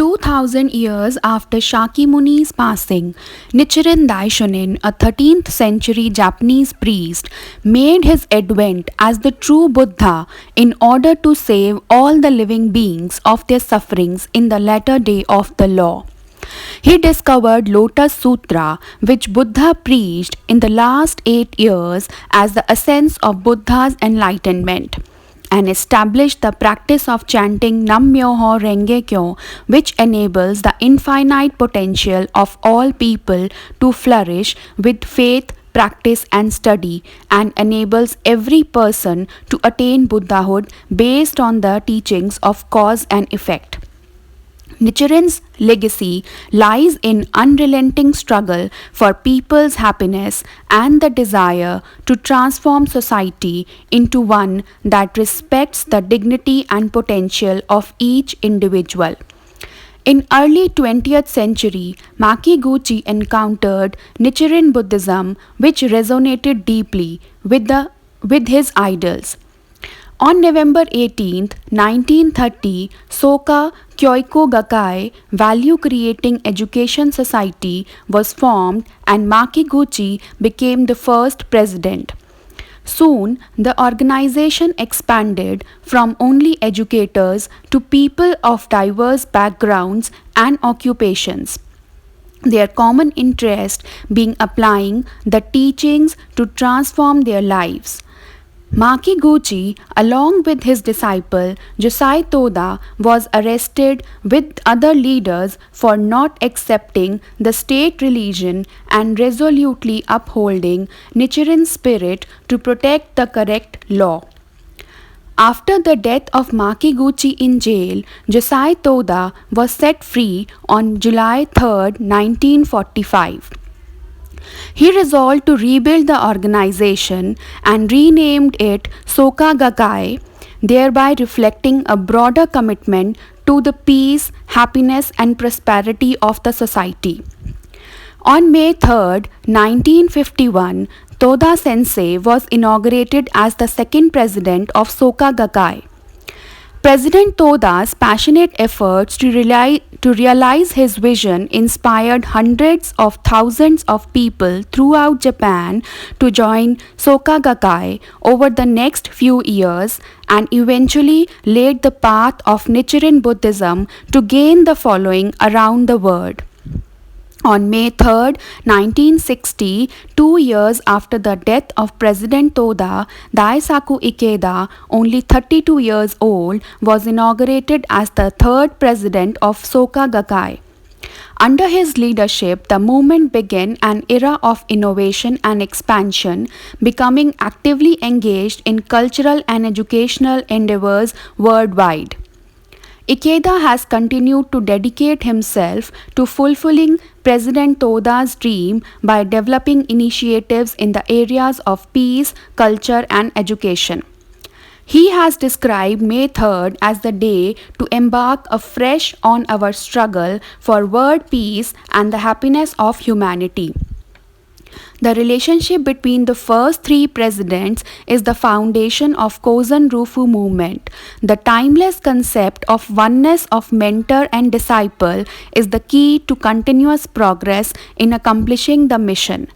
2000 years after Shakyamuni's passing, Nichiren Daishonin, a 13th century Japanese priest, made his advent as the true Buddha in order to save all the living beings of their sufferings in the latter day of the law. He discovered Lotus Sutra, which Buddha preached in the last 8 years as the essence of Buddha's enlightenment, and established the practice of chanting Nam Myoho Renge Kyo, which enables the infinite potential of all people to flourish with faith, practice, and study, and enables every person to attain Buddhahood based on the teachings of cause and effect. Nichiren's legacy lies in unrelenting struggle for people's happiness and the desire to transform society into one that respects the dignity and potential of each individual. In early 20th century, Makiguchi encountered Nichiren Buddhism, which resonated deeply with his ideals. On November 18, 1930, Soka Kyoiko Gakkai Value Creating Education Society was formed and Makiguchi became the first president. Soon, the organization expanded from only educators to people of diverse backgrounds and occupations, their common interest being applying the teachings to transform their lives. Makiguchi, along with his disciple Josai Toda, was arrested with other leaders for not accepting the state religion and resolutely upholding Nichiren's spirit to protect the correct law. After the death of Makiguchi in jail, Josai Toda was set free on July 3, 1945. He resolved to rebuild the organization and renamed it Soka Gakkai, thereby reflecting a broader commitment to the peace, happiness, and prosperity of the society. On May 3, 1951, Toda Sensei was inaugurated as the second president of Soka Gakkai. President Toda's passionate efforts to realize his vision inspired hundreds of thousands of people throughout Japan to join Soka Gakkai over the next few years, and eventually laid the path of Nichiren Buddhism to gain the following around the world. On May 3, 1960, 2 years after the death of President Toda, Daisaku Ikeda, only 32 years old, was inaugurated as the third president of Soka Gakkai. Under his leadership, the movement began an era of innovation and expansion, becoming actively engaged in cultural and educational endeavors worldwide. Ikeda has continued to dedicate himself to fulfilling President Toda's dream by developing initiatives in the areas of peace, culture, and education. He has described May 3rd as the day to embark afresh on our struggle for world peace and the happiness of humanity. The relationship between the first three presidents is the foundation of Kozen Rufu movement. The timeless concept of oneness of mentor and disciple is the key to continuous progress in accomplishing the mission.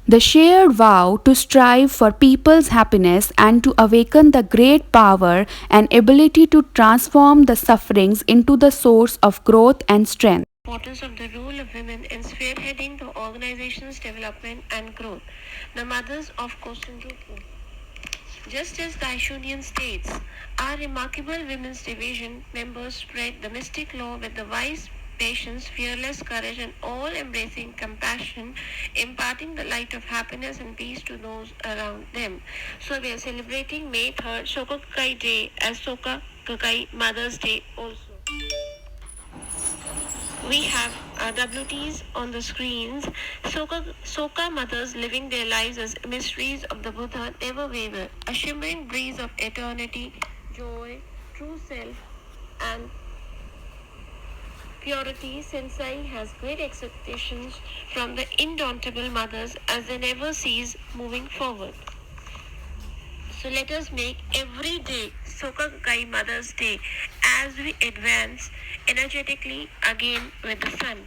The shared vow to strive for people's happiness and to awaken the great power and ability to transform the sufferings into the source of growth and strength. Importance of the role of women in spearheading the organization's development and growth. The mothers of Kosen Rufu. Just as Daishonin states, our remarkable women's division members spread the mystic law with the wise patience, fearless courage, and all-embracing compassion, imparting the light of happiness and peace to those around them. So we are celebrating May 3rd, Soka Gakkai Day as Soka Gakkai Mother's Day also. We have WTs on the screens. Soka mothers living their lives as mysteries of the Buddha never waver. A shimmering breeze of eternity, joy, true self, and purity. Sensei has great expectations from the indomitable mothers as they never cease moving forward. So let us make every day Sokagai Mother's Day as we advance energetically again with the sun.